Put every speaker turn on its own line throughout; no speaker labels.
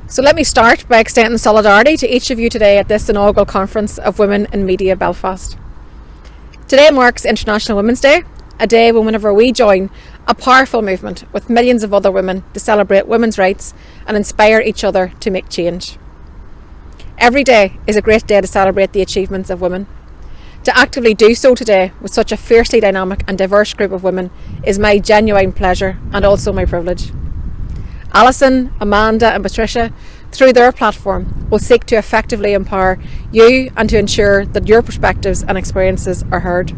So let me start by extending solidarity to each of you today at this inaugural conference of Women in Media Belfast. Today marks International Women's Day, a day whenever we join a powerful movement with millions of other women to celebrate women's rights and inspire each other to make change. Every day is a great day to celebrate the achievements of women. To actively do so today with such a fiercely dynamic and diverse group of women is my genuine pleasure and also my privilege. Alison, Amanda and Patricia, through their platform, will seek to effectively empower you and to ensure that your perspectives and experiences are heard.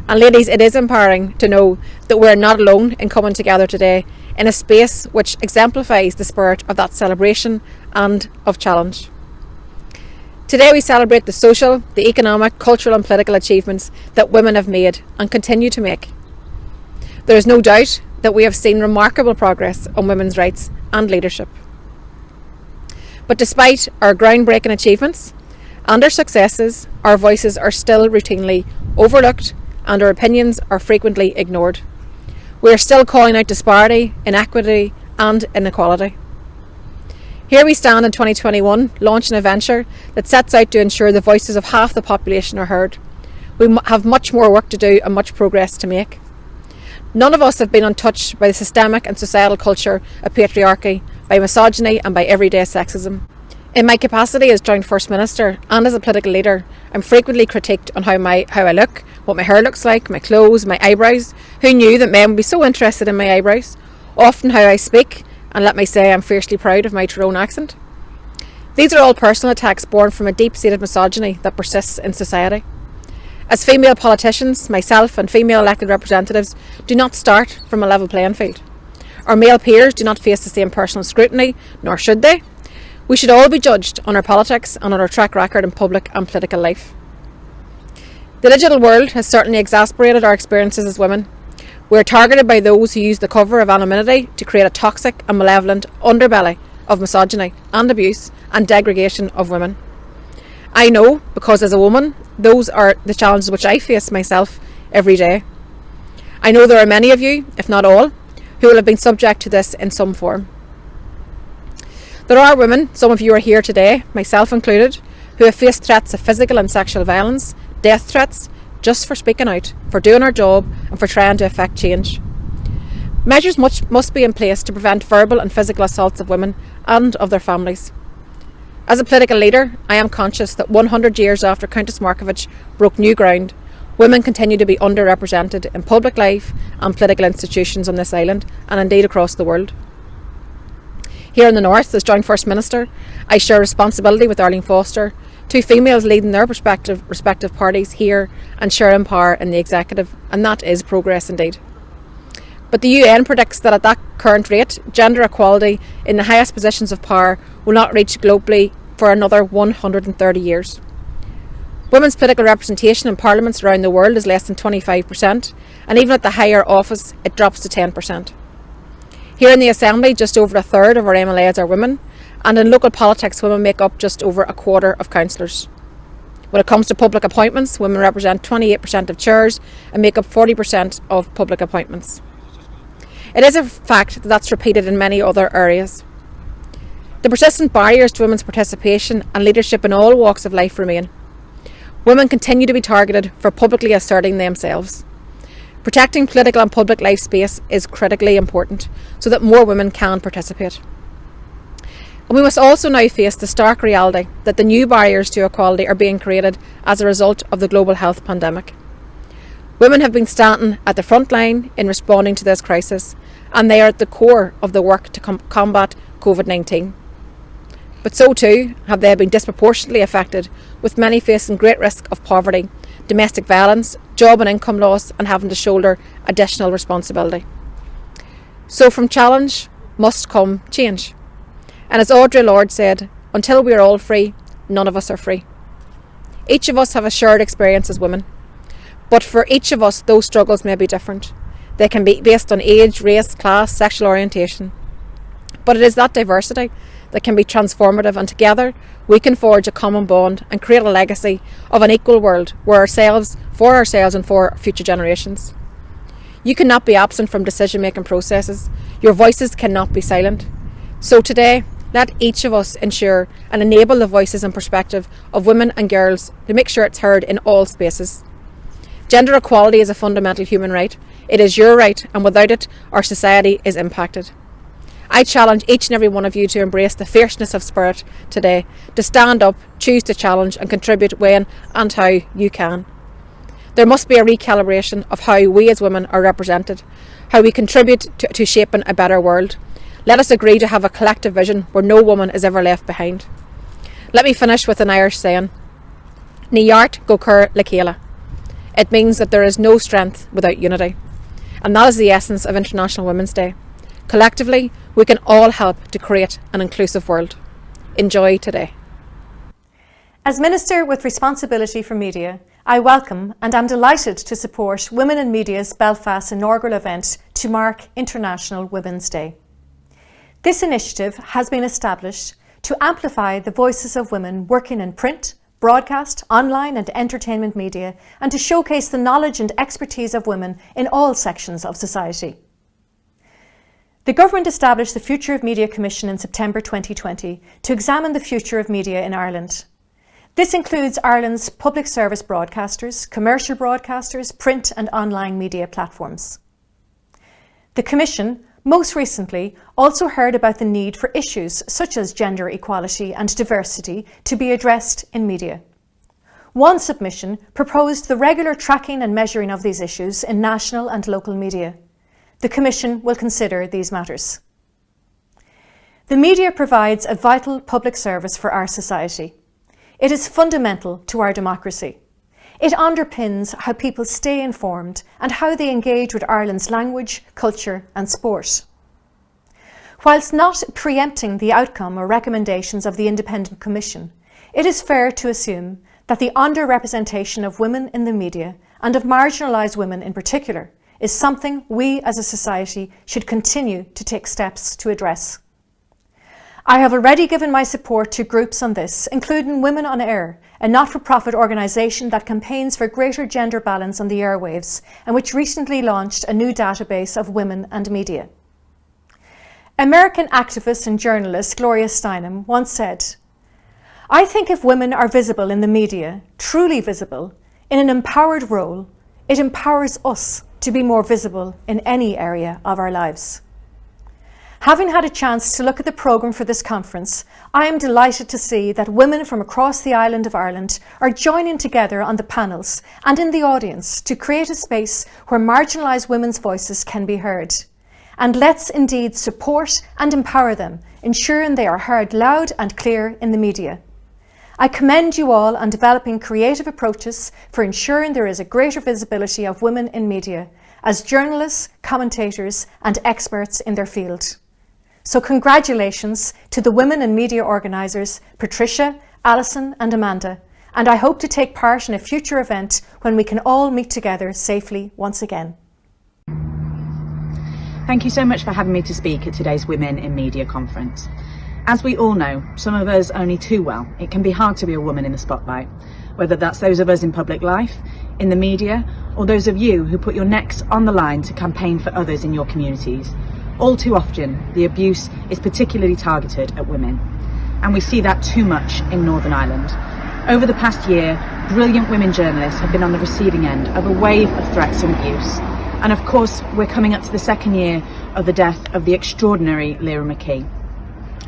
And ladies, it is empowering to know that we're not alone in coming together today in a space which exemplifies the spirit of that celebration and of challenge. Today we celebrate the social, the economic, cultural and political achievements that women have made and continue to make. There is no doubt that we have seen remarkable progress on women's rights and leadership. But despite our groundbreaking achievements and our successes, our voices are still routinely overlooked and our opinions are frequently ignored. We are still calling out disparity, inequity and inequality. Here we stand in 2021, launching a venture that sets out to ensure the voices of half the population are heard. We have much more work to do and much progress to make. None of us have been untouched by the systemic and societal culture of patriarchy, by misogyny and by everyday sexism. In my capacity as Joint First Minister and as a political leader, I'm frequently critiqued on how I look, what my hair looks like, my clothes, my eyebrows. Who knew that men would be so interested in my eyebrows? Often how I speak, and let me say I'm fiercely proud of my Tyrone accent. These are all personal attacks born from a deep-seated misogyny that persists in society. As female politicians, myself and female elected representatives do not start from a level playing field. Our male peers do not face the same personal scrutiny, nor should they. We should all be judged on our politics and on our track record in public and political life. The digital world has certainly exacerbated our experiences as women. We are targeted by those who use the cover of anonymity to create a toxic and malevolent underbelly of misogyny and abuse and degradation of women. I know, because as a woman, those are the challenges which I face myself every day. I know there are many of you, if not all, who will have been subject to this in some form. There are women, some of you are here today, myself included, who have faced threats of physical and sexual violence, death threats, just for speaking out, for doing our job and for trying to effect change. Measures must be in place to prevent verbal and physical assaults of women and of their families. As a political leader, I am conscious that 100 years after Countess Markievicz broke new ground, women continue to be underrepresented in public life and political institutions on this island and indeed across the world. Here in the North, as Joint First Minister, I share responsibility with Arlene Foster, two females leading their respective parties here and sharing power in the executive, and that is progress indeed. But the UN predicts that at that current rate, gender equality in the highest positions of power will not reach globally for another 130 years. Women's political representation in parliaments around the world is less than 25%, and even at the higher office it drops to 10%. Here in the Assembly, just over a third of our MLAs are women, and in local politics women make up just over a quarter of councillors. When it comes to public appointments, women represent 28% of chairs and make up 40% of public appointments. It is a fact that that's repeated in many other areas. The persistent barriers to women's participation and leadership in all walks of life remain. Women continue to be targeted for publicly asserting themselves. Protecting political and public life space is critically important so that more women can participate. And we must also now face the stark reality that the new barriers to equality are being created as a result of the global health pandemic. Women have been standing at the front line in responding to this crisis, and they are at the core of the work to combat COVID-19. But so too have they been disproportionately affected, with many facing great risk of poverty, domestic violence, job and income loss, and having to shoulder additional responsibility. So from challenge must come change. And as Audre Lorde said, until we are all free, none of us are free. Each of us have a shared experience as women. But for each of us, those struggles may be different. They can be based on age, race, class, sexual orientation. But it is that diversity that can be transformative, and together we can forge a common bond and create a legacy of an equal world for ourselves and for future generations. You cannot be absent from decision-making processes. Your voices cannot be silent. So today, Let each of us ensure and enable the voices and perspective of women and girls to make sure it's heard in all spaces. Gender equality is a fundamental human right. It is your right, and without it, our society is impacted. I challenge each and every one of you to embrace the fierceness of spirit today, to stand up, choose to challenge and contribute when and how you can. There must be a recalibration of how we as women are represented, how we contribute to shaping a better world. Let us agree to have a collective vision where no woman is ever left behind. Let me finish with an Irish saying, Ní art go cur le chéile. It means that there is no strength without unity. And that is the essence of International Women's Day. Collectively, we can all help to create an inclusive world. Enjoy today.
As Minister with responsibility for media, I welcome and am delighted to support Women in Media's Belfast inaugural event to mark International Women's Day. This initiative has been established to amplify the voices of women working in print, broadcast, online and entertainment media, and to showcase the knowledge and expertise of women in all sections of society. The Government established the Future of Media Commission in September 2020 to examine the future of media in Ireland. This includes Ireland's public service broadcasters, commercial broadcasters, print and online media platforms. The Commission most recently also heard about the need for issues such as gender equality and diversity to be addressed in media. One submission proposed the regular tracking and measuring of these issues in national and local media. The Commission will consider these matters. The media provides a vital public service for our society. It is fundamental to our democracy. It underpins how people stay informed and how they engage with Ireland's language, culture and sport. Whilst not preempting the outcome or recommendations of the Independent Commission, it is fair to assume that the underrepresentation of women in the media, and of marginalised women in particular, is something we as a society should continue to take steps to address. I have already given my support to groups on this, including Women on Air, a not-for-profit organisation that campaigns for greater gender balance on the airwaves and which recently launched a new database of women and media. American activist and journalist Gloria Steinem once said, "I think if women are visible in the media, truly visible, in an empowered role, it empowers us to be more visible in any area of our lives." Having had a chance to look at the programme for this conference, I am delighted to see that women from across the island of Ireland are joining together on the panels and in the audience to create a space where marginalised women's voices can be heard. And let's indeed support and empower them, ensuring they are heard loud and clear in the media. I commend you all on developing creative approaches for ensuring there is a greater visibility of women in media as journalists, commentators and experts in their field. So congratulations to the women in media organisers Patricia, Alison and Amanda, and I hope to take part in a future event when we can all meet together safely once again.
Thank you so much for having me to speak at today's Women in Media conference. As we all know, some of us only too well, it can be hard to be a woman in the spotlight, whether that's those of us in public life, in the media, or those of you who put your necks on the line to campaign for others in your communities. All too often, the abuse is particularly targeted at women, and we see that too much in Northern Ireland. Over the past year, brilliant women journalists have been on the receiving end of a wave of threats and abuse. And of course, we're coming up to the second year of the death of the extraordinary Leas McKee.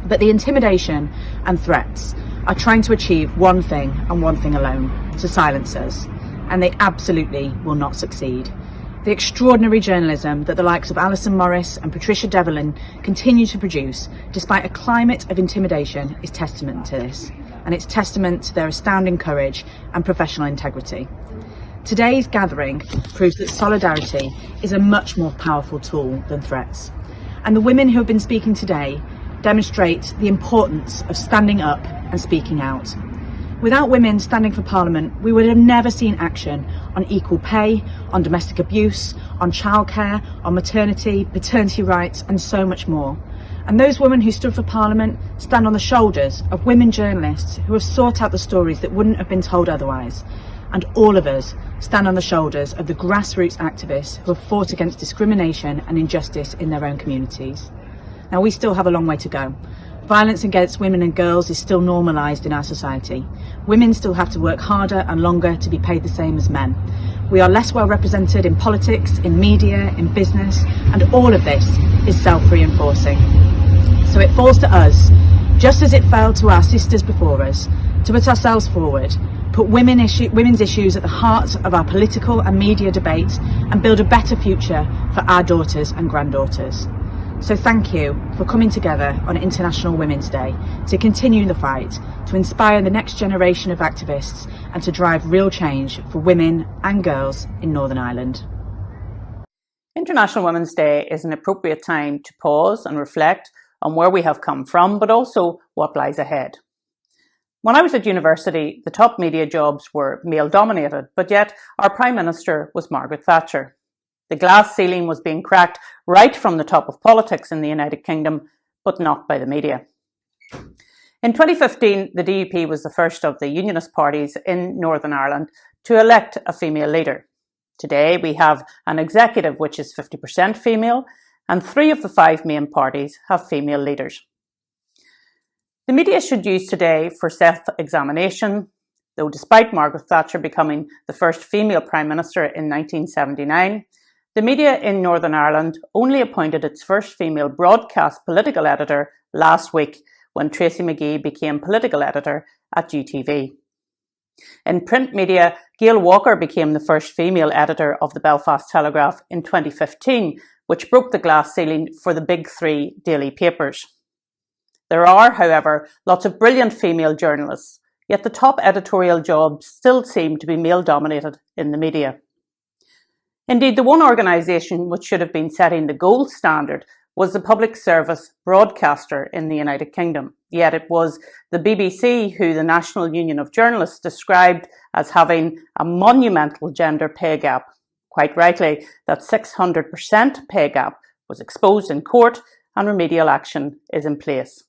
But the intimidation and threats are trying to achieve one thing and one thing alone, to silence us. And they absolutely will not succeed. The extraordinary journalism that the likes of Alison Morris and Patricia Devlin continue to produce, despite a climate of intimidation, is testament to this. And it's testament to their astounding courage and professional integrity. Today's gathering proves that solidarity is a much more powerful tool than threats. And the women who have been speaking today demonstrate the importance of standing up and speaking out. Without women standing for Parliament, we would have never seen action on equal pay, on domestic abuse, on childcare, on maternity, paternity rights, and so much more. And those women who stood for Parliament stand on the shoulders of women journalists who have sought out the stories that wouldn't have been told otherwise. And all of us stand on the shoulders of the grassroots activists who have fought against discrimination and injustice in their own communities. Now, we still have a long way to go, Violence against women and girls is still normalised in our society. Women still have to work harder and longer to be paid the same as men. We are less well represented in politics, in media, in business, and all of this is self-reinforcing. So it falls to us, just as it fell to our sisters before us, to put ourselves forward, put women's issues at the heart of our political and media debate, and build a better future for our daughters and granddaughters. So thank you for coming together on International Women's Day to continue the fight, to inspire the next generation of activists and to drive real change for women and girls in Northern Ireland.
International Women's Day is an appropriate time to pause and reflect on where we have come from, but also what lies ahead. When I was at university, the top media jobs were male-dominated, but yet our Prime Minister was Margaret Thatcher. The glass ceiling was being cracked right from the top of politics in the United Kingdom, but not by the media. In 2015, the DUP was the first of the unionist parties in Northern Ireland to elect a female leader. Today, we have an executive which is 50% female, and 3 of the 5 main parties have female leaders. The media should use today for self-examination, though despite Margaret Thatcher becoming the first female Prime Minister in 1979, the media in Northern Ireland only appointed its first female broadcast political editor last week when Tracy McGee became political editor at UTV. In print media, Gail Walker became the first female editor of the Belfast Telegraph in 2015, which broke the glass ceiling for the big 3 daily papers. There are, however, lots of brilliant female journalists, yet the top editorial jobs still seem to be male-dominated in the media. Indeed, the one organisation which should have been setting the gold standard was the public service broadcaster in the United Kingdom. Yet it was the BBC who the National Union of Journalists described as having a monumental gender pay gap. Quite rightly, that 600% pay gap was exposed in court and remedial action is in place.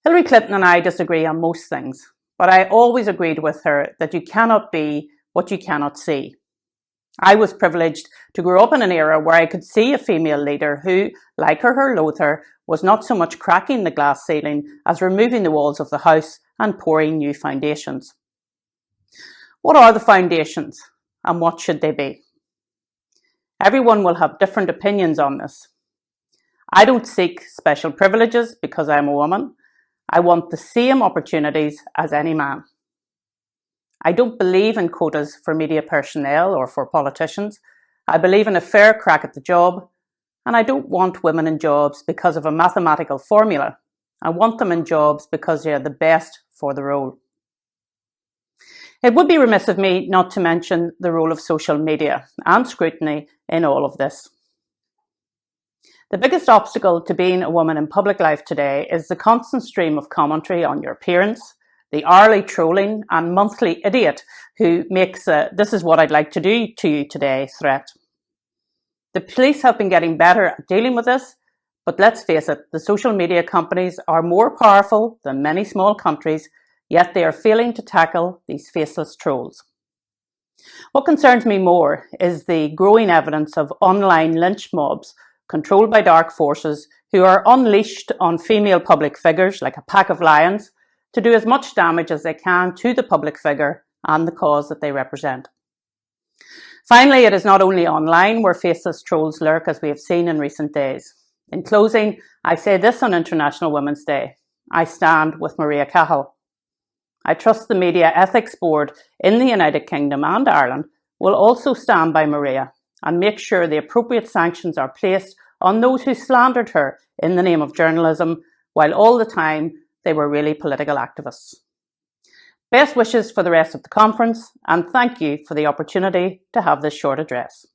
Hillary Clinton and I disagree on most things, but I always agreed with her that you cannot be what you cannot see. I was privileged to grow up in an era where I could see a female leader who, like her or loathe her, was not so much cracking the glass ceiling as removing the walls of the house and pouring new foundations. What are the foundations and what should they be? Everyone will have different opinions on this. I don't seek special privileges because I'm a woman. I want the same opportunities as any man. I don't believe in quotas for media personnel or for politicians. I believe in a fair crack at the job, and I don't want women in jobs because of a mathematical formula. I want them in jobs because they are the best for the role. It would be remiss of me not to mention the role of social media and scrutiny in all of this. The biggest obstacle to being a woman in public life today is the constant stream of commentary on your appearance, the hourly trolling and monthly idiot who makes "this is what I'd like to do to you today" threat. The police have been getting better at dealing with this, but let's face it, the social media companies are more powerful than many small countries, yet they are failing to tackle these faceless trolls. What concerns me more is the growing evidence of online lynch mobs controlled by dark forces who are unleashed on female public figures like a pack of lions to do as much damage as they can to the public figure and the cause that they represent. Finally, it is not only online where faceless trolls lurk, as we have seen in recent days. In closing, I say this on International Women's Day: I stand with Maria Cahill. I trust the Media Ethics Board in the United Kingdom and Ireland will also stand by Maria and make sure the appropriate sanctions are placed on those who slandered her in the name of journalism, while all the time they were really political activists. Best wishes for the rest of the conference, and thank you for the opportunity to have this short address.